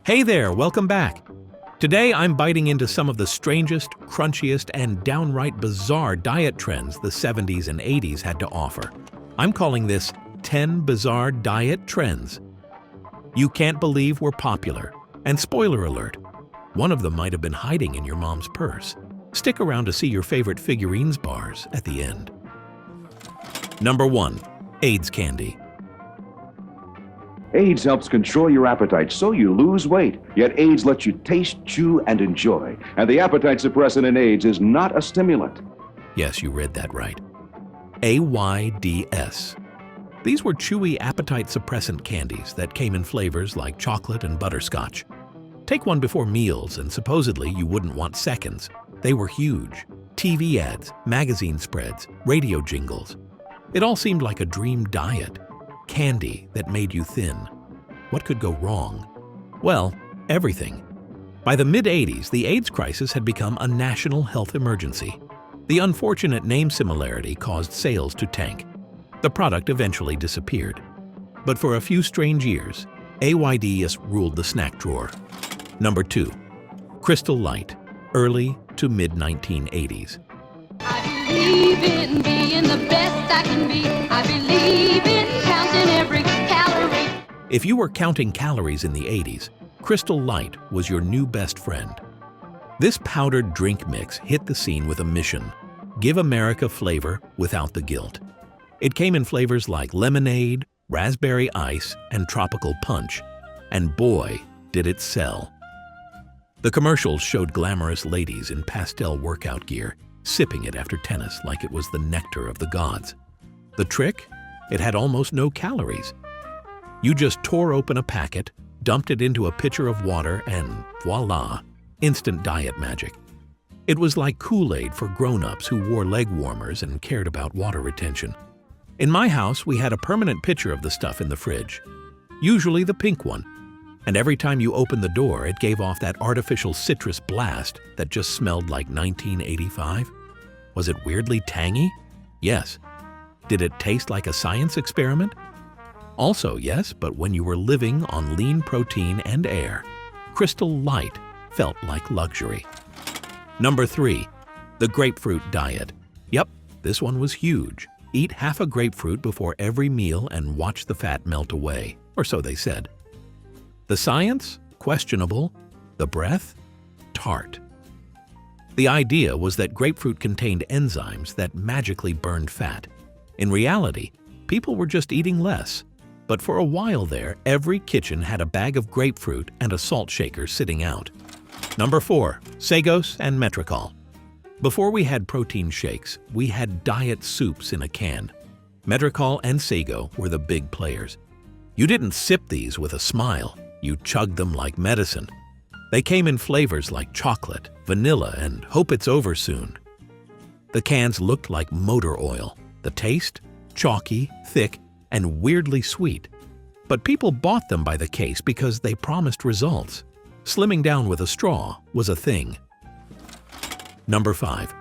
Hey there, welcome back. Today I'm biting into some of the strangest, crunchiest, and downright bizarre diet trends the 70s and 80s had to offer. I'm calling this 10 Bizarre Diet Trends. You can't believe we're popular. And spoiler alert, one of them might have been hiding in your mom's purse. Stick around to see your favorite Figurines bars at the end. Number 1. AIDS candy. AIDS helps control your appetite so you lose weight. Yet AIDS lets you taste, chew, and enjoy. And the appetite suppressant in AIDS is not a stimulant. Yes, you read that right. AIDS. These were chewy appetite suppressant candies that came in flavors like chocolate and butterscotch. Take one before meals and supposedly you wouldn't want seconds. They were huge. TV ads, magazine spreads, radio jingles. It all seemed like a dream diet. Candy that made you thin. What could go wrong? Well, everything. By the mid-80s, the AIDS crisis had become a national health emergency. The unfortunate name similarity caused sales to tank. The product eventually disappeared. But for a few strange years, AIDS ruled the snack drawer. Number 2. Crystal Light, early to mid-1980s. I believe in being the best I can be. I believe in counting every calorie. If you were counting calories in the 80s, Crystal Light was your new best friend. This powdered drink mix hit the scene with a mission: give America flavor without the guilt. It came in flavors like lemonade, raspberry ice, and tropical punch. And boy, did it sell. The commercials showed glamorous ladies in pastel workout gear, sipping it after tennis like it was the nectar of the gods. The trick? It had almost no calories. You just tore open a packet, dumped it into a pitcher of water, and voila, instant diet magic. It was like Kool-Aid for grown-ups who wore leg warmers and cared about water retention. In my house, we had a permanent pitcher of the stuff in the fridge, usually the pink one. And every time you opened the door, it gave off that artificial citrus blast that just smelled like 1985. Was it weirdly tangy? Yes. Did it taste like a science experiment? Also, yes, but when you were living on lean protein and air, Crystal Light felt like luxury. Number 3. The Grapefruit Diet. Yep, this one was huge. Eat half a grapefruit before every meal and watch the fat melt away, or so they said. The science? Questionable. The breath? Tart. The idea was that grapefruit contained enzymes that magically burned fat. In reality, people were just eating less. But for a while there, every kitchen had a bag of grapefruit and a salt shaker sitting out. Number 4. Sego and Metricol. Before we had protein shakes, we had diet soups in a can. Metricol and Sego were the big players. You didn't sip these with a smile. You chugged them like medicine. They came in flavors like chocolate, vanilla, and hope it's over soon. The cans looked like motor oil. The taste? Chalky, thick, and weirdly sweet. But people bought them by the case because they promised results. Slimming down with a straw was a thing. Number 5.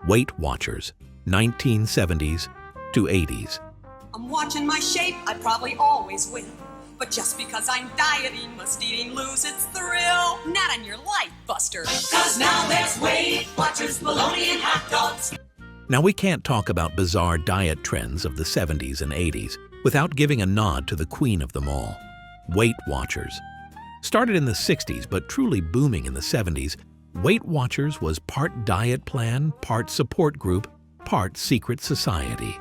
Weight Watchers, 1970s to 80s. I'm watching my shape, I probably always will. But just because I'm dieting, must eating lose its thrill? Not on your life, Buster. 'Cause now there's Weight Watchers, bologna, and hot dogs. Now we can't talk about bizarre diet trends of the 70s and 80s without giving a nod to the queen of them all, Weight Watchers. Started in the 60s but truly booming in the 70s, Weight Watchers was part diet plan, part support group, part secret society.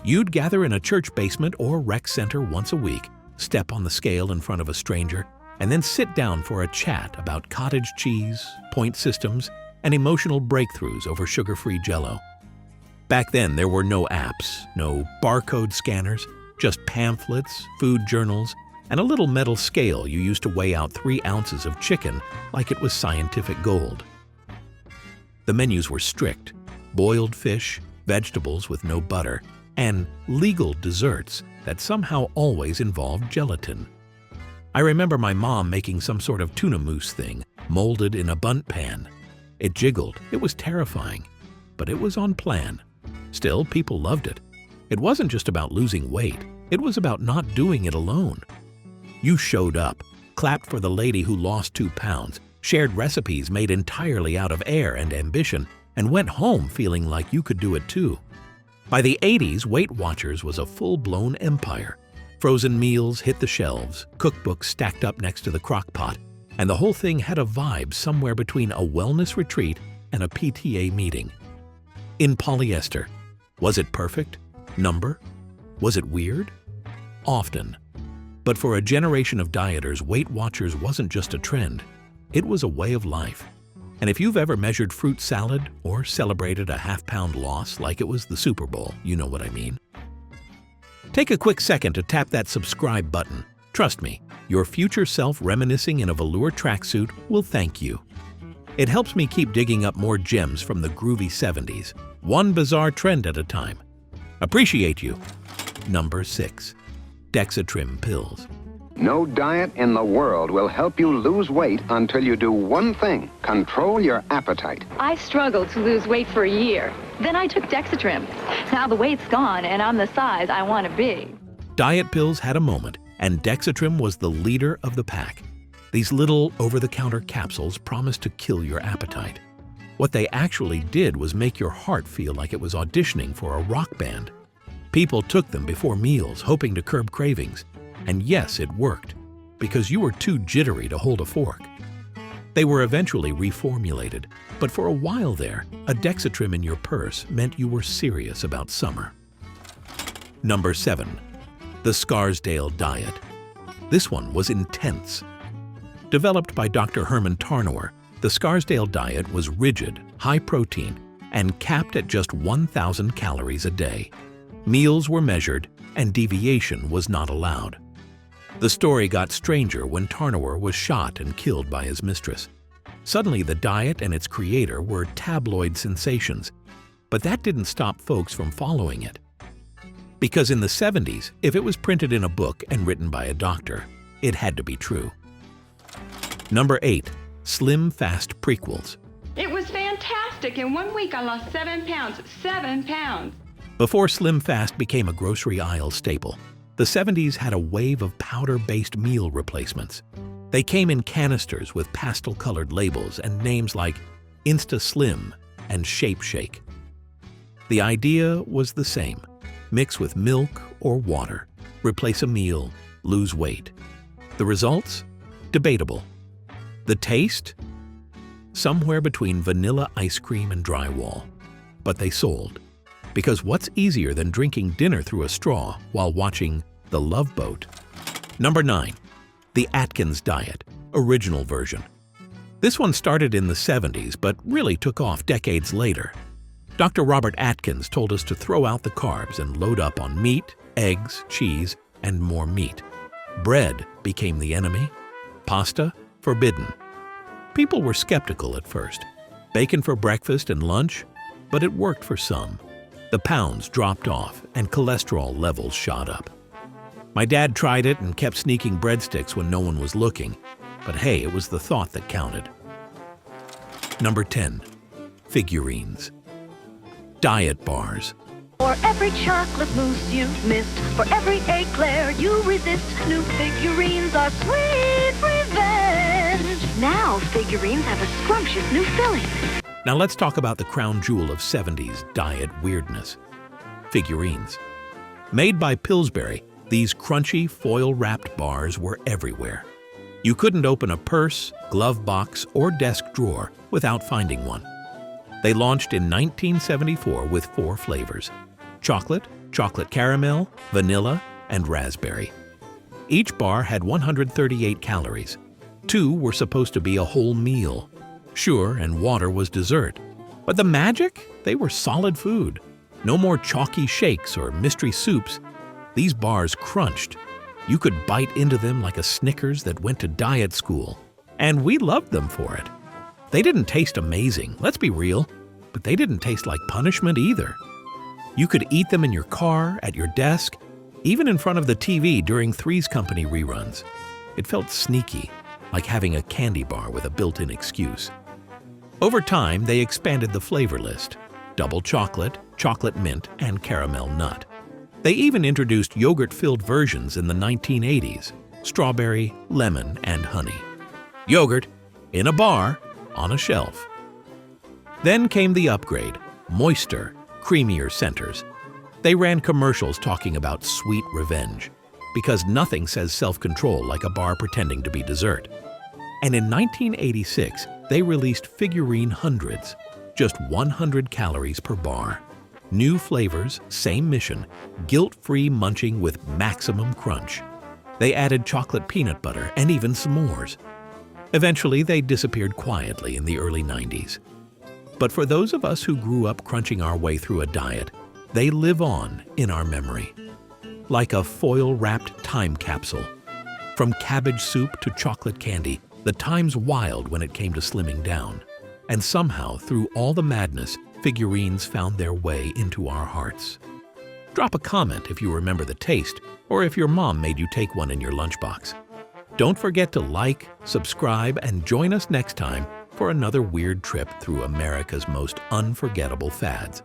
You'd gather in a church basement or rec center once a week, step on the scale in front of a stranger, and then sit down for a chat about cottage cheese, point systems, and emotional breakthroughs over sugar-free Jell-O. Back then, there were no apps, no barcode scanners, just pamphlets, food journals, and a little metal scale you used to weigh out 3 ounces of chicken like it was scientific gold. The menus were strict: boiled fish, vegetables with no butter, and legal desserts that somehow always involved gelatin. I remember my mom making some sort of tuna mousse thing, molded in a bundt pan. It jiggled. It was terrifying, but it was on plan. Still, people loved it. It wasn't just about losing weight. It was about not doing it alone. You showed up, clapped for the lady who lost 2 pounds, shared recipes made entirely out of air and ambition, and went home feeling like you could do it too. By the 80s, Weight Watchers was a full-blown empire. Frozen meals hit the shelves, cookbooks stacked up next to the crock pot, and the whole thing had a vibe somewhere between a wellness retreat and a PTA meeting. In polyester. Was it perfect? Number? Was it weird? Often. But for a generation of dieters, Weight Watchers wasn't just a trend. It was a way of life. And if you've ever measured fruit salad or celebrated a half-pound loss like it was the Super Bowl, you know what I mean. Take a quick second to tap that subscribe button. Trust me, your future self reminiscing in a velour tracksuit will thank you. It helps me keep digging up more gems from the groovy 70s, one bizarre trend at a time. Appreciate you. Number 6. Dexatrim Pills. No diet in the world will help you lose weight until you do one thing: control your appetite. I struggled to lose weight for a year. Then I took Dexatrim. Now the weight's gone and I'm the size I want to be. Diet pills had a moment, and Dexatrim was the leader of the pack. These little over-the-counter capsules promised to kill your appetite. What they actually did was make your heart feel like it was auditioning for a rock band. People took them before meals, hoping to curb cravings. And yes, it worked, because you were too jittery to hold a fork. They were eventually reformulated, but for a while there, a Dexatrim in your purse meant you were serious about summer. Number 7. The Scarsdale Diet. This one was intense. Developed by Dr. Herman Tarnower, the Scarsdale Diet was rigid, high protein, and capped at just 1,000 calories a day. Meals were measured, and deviation was not allowed. The story got stranger when Tarnower was shot and killed by his mistress. Suddenly, the diet and its creator were tabloid sensations, but that didn't stop folks from following it. Because in the 70s, if it was printed in a book and written by a doctor, it had to be true. Number 8. Slim Fast Prequels. It was fantastic. In 1 week, I lost 7 pounds. 7 pounds. Before Slim Fast became a grocery aisle staple, the 70s had a wave of powder-based meal replacements. They came in canisters with pastel-colored labels and names like Insta Slim and Shape Shake. The idea was the same: mix with milk or water, replace a meal, lose weight. The results? Debatable. The taste? Somewhere between vanilla ice cream and drywall. But they sold. Because what's easier than drinking dinner through a straw while watching The Love Boat? Number 9. The Atkins Diet, original version. This one started in the 70s, but really took off decades later. Dr. Robert Atkins told us to throw out the carbs and load up on meat, eggs, cheese, and more meat. Bread became the enemy. Pasta, forbidden. People were skeptical at first. Bacon for breakfast and lunch, but it worked for some. The pounds dropped off and cholesterol levels shot up. My dad tried it and kept sneaking breadsticks when no one was looking, but hey, it was the thought that counted. Number 10. Figurines. Diet bars. For every chocolate mousse you've missed, for every eclair you resist, new figurines are sweet revenge. Now figurines have a scrumptious new filling. Now let's talk about the crown jewel of 70s diet weirdness. Figurines. Made by Pillsbury, these crunchy, foil-wrapped bars were everywhere. You couldn't open a purse, glove box, or desk drawer without finding one. They launched in 1974 with 4 flavors: chocolate, chocolate caramel, vanilla, and raspberry. Each bar had 138 calories. 2 were supposed to be a whole meal. Sure, and water was dessert. But the magic? They were solid food. No more chalky shakes or mystery soups. These bars crunched. You could bite into them like a Snickers that went to diet school. And we loved them for it. They didn't taste amazing, let's be real, but they didn't taste like punishment either. You could eat them in your car, at your desk, even in front of the TV during Three's Company reruns. It felt sneaky, like having a candy bar with a built-in excuse. Over time, they expanded the flavor list: double chocolate, chocolate mint, and caramel nut. They even introduced yogurt-filled versions in the 1980s. strawberry, lemon, and honey. Yogurt, in a bar, on a shelf. Then came the upgrade, moister, creamier centers. They ran commercials talking about sweet revenge, because nothing says self-control like a bar pretending to be dessert. And in 1986, they released Figurine Hundreds, just 100 calories per bar. New flavors, same mission, guilt-free munching with maximum crunch. They added chocolate peanut butter and even s'mores. Eventually, they disappeared quietly in the early 90s. But for those of us who grew up crunching our way through a diet, they live on in our memory. Like a foil-wrapped time capsule. From cabbage soup to chocolate candy, the time's wild when it came to slimming down. And somehow, through all the madness, Figurines found their way into our hearts. Drop a comment if you remember the taste, or if your mom made you take one in your lunchbox. Don't forget to like, subscribe, and join us next time for another weird trip through America's most unforgettable fads.